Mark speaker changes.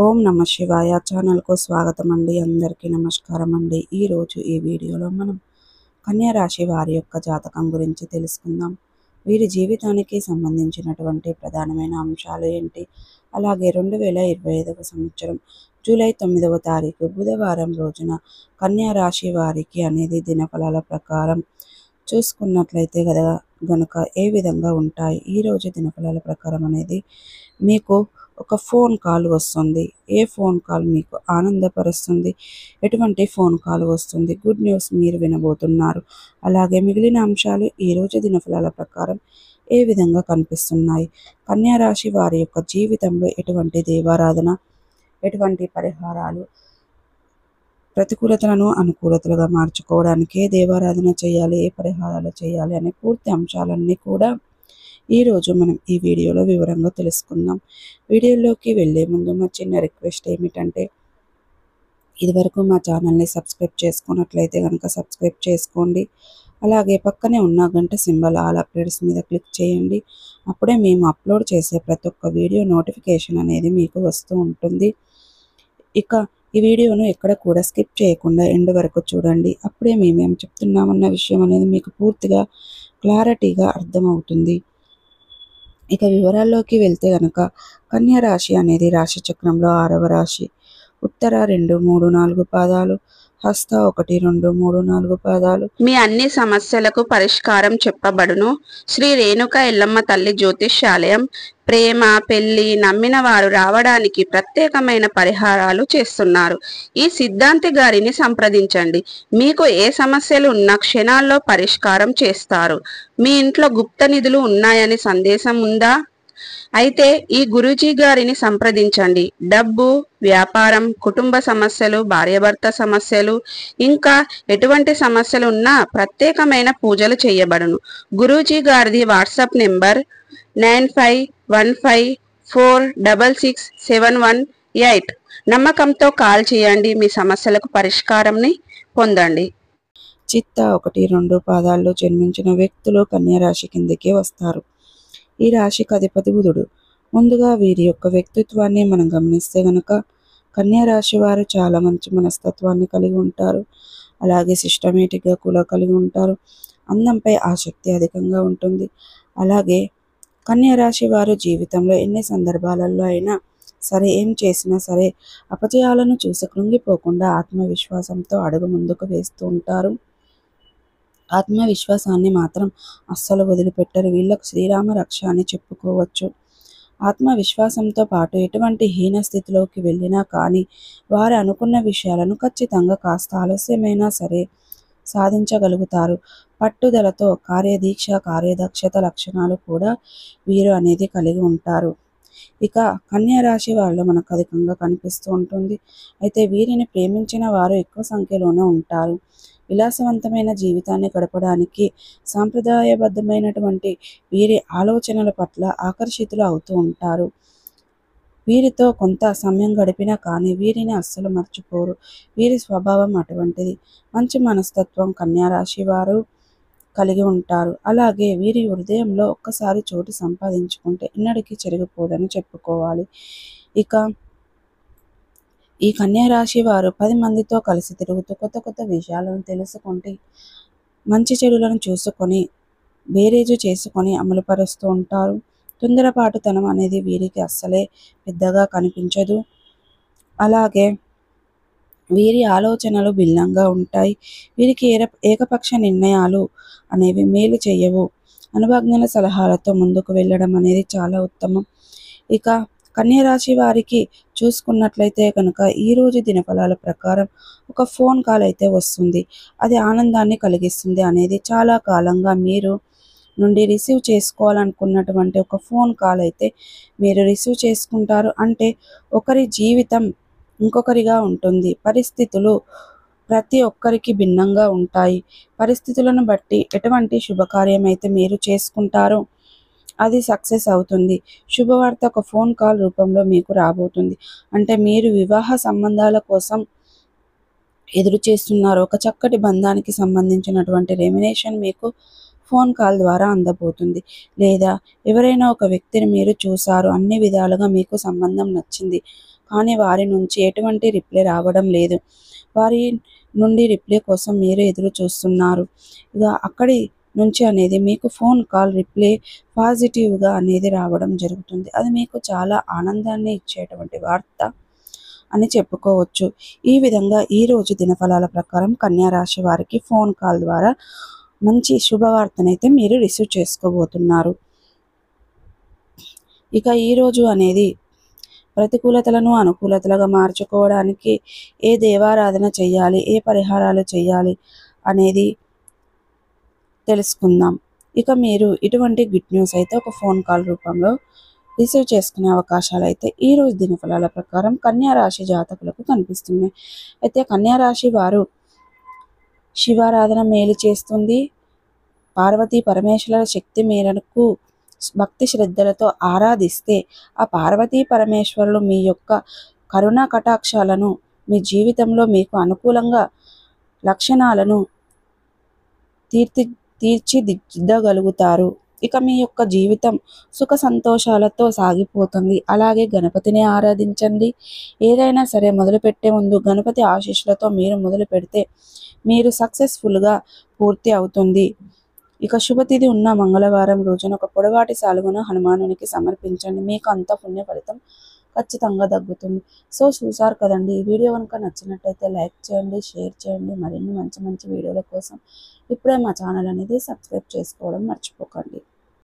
Speaker 1: ఓం నమ శివాయ ఛానల్కు స్వాగతం అండి. అందరికీ నమస్కారం అండి. ఈరోజు ఈ వీడియోలో మనం కన్యా రాశి వారి యొక్క జాతకం గురించి తెలుసుకుందాం. వీరి జీవితానికి సంబంధించినటువంటి ప్రధానమైన అంశాలు ఏంటి, అలాగే 2025వ సంవత్సరం జూలై 9వ తారీఖు బుధవారం రోజున కన్యా రాశి వారికి అనేది దినఫలాల ప్రకారం చూసుకున్నట్లయితే గనుక ఏ విధంగా ఉంటాయి. ఈరోజు దినఫలాల ప్రకారం అనేది మీకు ఒక ఫోన్ కాల్ వస్తుంది. ఏ ఫోన్ కాల్ మీకు ఆనందపరుస్తుంది, ఎటువంటి ఫోన్ కాల్ వస్తుంది, గుడ్ న్యూస్ మీరు వినబోతున్నారు. అలాగే మిగిలిన అంశాలు ఈరోజు దినఫలాల ప్రకారం ఏ విధంగా కనిపిస్తున్నాయి, కన్యా రాశి వారి యొక్క జీవితంలో ఎటువంటి దేవారాధన, ఎటువంటి పరిహారాలు, ప్రతికూలతలను అనుకూలతలుగా మార్చుకోవడానికి ఏ దేవారాధన చేయాలి, ఏ పరిహారాలు చేయాలి అనే పూర్తి అంశాలన్నీ కూడా ఈరోజు మనం ఈ వీడియోలో వివరంగా తెలుసుకుందాం. వీడియోలోకి వెళ్ళే ముందు మా చిన్న రిక్వెస్ట్ ఏమిటంటే, ఇదివరకు మా ఛానల్ని సబ్స్క్రైబ్ చేసుకున్నట్లయితే కనుక సబ్స్క్రైబ్ చేసుకోండి. అలాగే పక్కనే ఉన్న గంట సింబల్ ఆల్ అప్డేట్స్ మీద క్లిక్ చేయండి. అప్పుడే మేము అప్లోడ్ చేసే ప్రతి ఒక్క వీడియో నోటిఫికేషన్ అనేది మీకు వస్తూ ఉంటుంది. ఇక ఈ వీడియోను ఎక్కడ కూడా స్కిప్ చేయకుండా ఎండ్ వరకు చూడండి. అప్పుడే మేమేం చెప్తున్నామన్న విషయం అనేది మీకు పూర్తిగా క్లారిటీగా అర్థమవుతుంది. ఇక వివరాల్లోకి వెళ్తే గనక కన్యా రాశి అనేది రాశి చక్రంలో 6వ రాశి. ఉత్తర 2, 3, 4 పాదాలు, హస్త 1, 2, 3, 4 పాదాలు.
Speaker 2: మీ అన్ని సమస్యలకు పరిష్కారం చెప్పబడును. శ్రీ రేణుక ఎల్లమ్మ తల్లి జ్యోతిష్యాలయం ప్రేమ, పెళ్లి, నమ్మిన వారు రావడానికి ప్రత్యేకమైన పరిహారాలు చేస్తున్నారు. ఈ సిద్ధాంతి గారిని సంప్రదించండి. మీకు ఏ సమస్యలు ఉన్నా క్షణాల్లో పరిష్కారం చేస్తారు. మీ ఇంట్లో గుప్త నిధులు ఉన్నాయని సందేశం ఉందా? అయితే ఈ గురూజీ గారిని సంప్రదించండి. డబ్బు, వ్యాపారం, కుటుంబ సమస్యలు, భార్యాభర్త సమస్యలు, ఇంకా ఎటువంటి సమస్యలు ఉన్నా ప్రత్యేకమైన పూజలు చేయబడును. గురూజీ గారిది వాట్సాప్ నెంబర్ 9515466718. నమ్మకంతో కాల్ చేయండి. మీ సమస్యలకు పరిష్కారంని పొందండి.
Speaker 1: చిత్త 1, 2 పాదాల్లో జన్మించిన వ్యక్తులు కన్యా రాశి కిందికి వస్తారు. ఈ రాశికి అధిపతి బుధుడు. ముందుగా వీరి యొక్క వ్యక్తిత్వాన్ని మనం గమనిస్తే గనక కన్యా రాశి వారు చాలా మంచి మనస్తత్వాన్ని కలిగి ఉంటారు. అలాగే సిస్టమేటిక్గా కూడా కలిగి ఉంటారు. అందంపై ఆసక్తి అధికంగా ఉంటుంది. అలాగే కన్యా రాశి వారు జీవితంలో ఎన్ని సందర్భాలలో అయినా సరే, ఏం చేసినా సరే అపజయాలను చూసి కృంగిపోకుండా ఆత్మవిశ్వాసంతో అడుగు ముందుకు వేస్తూ ఉంటారు. ఆత్మవిశ్వాసాన్ని మాత్రం అస్సలు వదిలిపెట్టరు. వీళ్ళకు శ్రీరామ రక్ష అని చెప్పుకోవచ్చు. ఆత్మవిశ్వాసంతో పాటు ఎటువంటి హీన స్థితిలోకి వెళ్ళినా కానీ వారు అనుకున్న విషయాలను ఖచ్చితంగా కాస్త ఆలస్యమైనా సరే సాధించగలుగుతారు. పట్టుదలతో కార్యదీక్ష, కార్యదక్షత లక్షణాలు కూడా వీరు అనేది కలిగి ఉంటారు. ఇక కన్యా రాశి వాళ్ళు మనకు అధికంగా కనిపిస్తూ ఉంటుంది. అయితే వీరిని ప్రేమించిన వారు ఎక్కువ సంఖ్యలోనే ఉంటారు. విలాసవంతమైన జీవితాన్ని గడపడానికి సాంప్రదాయబద్ధమైనటువంటి వీరి ఆలోచనల పట్ల ఆకర్షితులు అవుతూ ఉంటారు. వీరితో కొంత సమయం గడిపినా కానీ వీరిని అస్సలు మర్చిపోరు. వీరి స్వభావం అటువంటిది. మంచి మనస్తత్వం కన్యా రాశి వారు కలిగి ఉంటారు. అలాగే వీరి హృదయంలో ఒక్కసారి చోటు సంపాదించుకుంటే ఎన్నటికీ చెరిగిపోదని చెప్పుకోవాలి. ఇక ఈ కన్యా రాశి వారు 10 మందితో కలిసి తిరుగుతూ కొత్త కొత్త విషయాలను తెలుసుకుంటే మంచి చెడులను చూసుకొని బేరేజు చేసుకొని అమలుపరుస్తూ ఉంటారు. తొందరపాటుతనం అనేది వీరికి అస్సలే పెద్దగా కనిపించదు. అలాగే వీరి ఆలోచనలు భిన్నంగా ఉంటాయి. వీరికి ఏకపక్ష నిర్ణయాలు అనేవి మేలు చేయవు. అనుభవజ్ఞుల సలహాలతో ముందుకు వెళ్ళడం అనేది చాలా ఉత్తమం. ఇక కన్యా రాశి వారికి చూసుకున్నట్లయితే కనుక ఈరోజు దినఫలాల ప్రకారం ఒక ఫోన్ కాల్ అయితే వస్తుంది. అది ఆనందాన్ని కలిగిస్తుంది. అనేది చాలా కాలంగా మీరు నుండి రిసీవ్ చేసుకోవాలనుకున్నటువంటి ఒక ఫోన్ కాల్ అయితే మీరు రిసీవ్ చేసుకుంటారు. అంటే ఒకరి జీవితం ఇంకొకరిగా ఉంటుంది. పరిస్థితులు ప్రతి ఒక్కరికి భిన్నంగా ఉంటాయి. పరిస్థితులను బట్టి ఎటువంటి శుభకార్యం అయితే మీరు చేసుకుంటారో అది సక్సెస్ అవుతుంది. శుభవార్త ఒక ఫోన్ కాల్ రూపంలో మీకు రాబోతుంది. అంటే మీరు వివాహ సంబంధాల కోసం ఎదురు చేస్తున్నారు. ఒక చక్కటి బంధానికి సంబంధించినటువంటి రెమినేషన్ మీకు ఫోన్ కాల్ ద్వారా అందబోతుంది. లేదా ఎవరైనా ఒక వ్యక్తిని మీరు చూసారు, అన్ని విధాలుగా మీకు సంబంధం నచ్చింది, కానీ వారి నుంచి ఎటువంటి రిప్లై రావడం లేదు. వారి నుండి రిప్లై కోసం మీరు ఎదురు చూస్తున్నారు. ఇక అక్కడి నుంచి అనేది మీకు ఫోన్ కాల్ రిప్లై పాజిటివ్గా అనేది రావడం జరుగుతుంది. అది మీకు చాలా ఆనందాన్ని ఇచ్చేటువంటి వార్త అని చెప్పుకోవచ్చు. ఈ విధంగా ఈరోజు దినఫలాల ప్రకారం కన్యా రాశి వారికి ఫోన్ కాల్ ద్వారా మంచి శుభవార్తనైతే మీరు రిసీవ్ చేసుకోబోతున్నారు. ఇక ఈరోజు అనేది ప్రతికూలతలను అనుకూలతలుగా మార్చుకోవడానికి ఏ దేవారాధన చేయాలి, ఏ పరిహారాలు చేయాలి అనేది తెలుసుకుందాం. ఇక మీరు ఇటువంటి గుడ్ న్యూస్ అయితే ఒక ఫోన్ కాల్ రూపంలో రిసీవ్ చేసుకునే అవకాశాలు అయితే ఈరోజు దినఫలాల ప్రకారం కన్యా రాశి జాతకులకు కనిపిస్తున్నాయి. అయితే కన్యా రాశి వారు శివారాధన మేలు చేస్తుంది. పార్వతీ పరమేశ్వరుల శక్తి మేరకు భక్తి శ్రద్ధలతో ఆరాధిస్తే ఆ పార్వతీ పరమేశ్వరులు మీ యొక్క కరుణా కటాక్షాలను మీ జీవితంలో మీకు అనుకూలంగా లక్షణాలను తీర్చిదిద్దగలుగుతారు. ఇక మీ యొక్క జీవితం సుఖ సంతోషాలతో సాగిపోతుంది. అలాగే గణపతిని ఆరాధించండి. ఏదైనా సరే మొదలుపెట్టే ముందు గణపతి ఆశీస్సులతో మీరు మొదలు పెడితే మీరు సక్సెస్ఫుల్గా పూర్తి అవుతుంది. ఇక శుభతిథి ఉన్న మంగళవారం రోజున ఒక పొడవాటి సాలువను హనుమానునికి సమర్పించండి. మీకు అంత పుణ్య ఫలితం ఖచ్చితంగా దక్కుతుంది. సో చూసారు కదండి, ఈ వీడియో కనుక నచ్చినట్టయితే లైక్ చేయండి, షేర్ చేయండి. మరిన్ని మంచి మంచి వీడియోల కోసం ఇప్పుడే మా ఛానల్ అనేది సబ్స్క్రైబ్ చేసుకోవడం మర్చిపోకండి.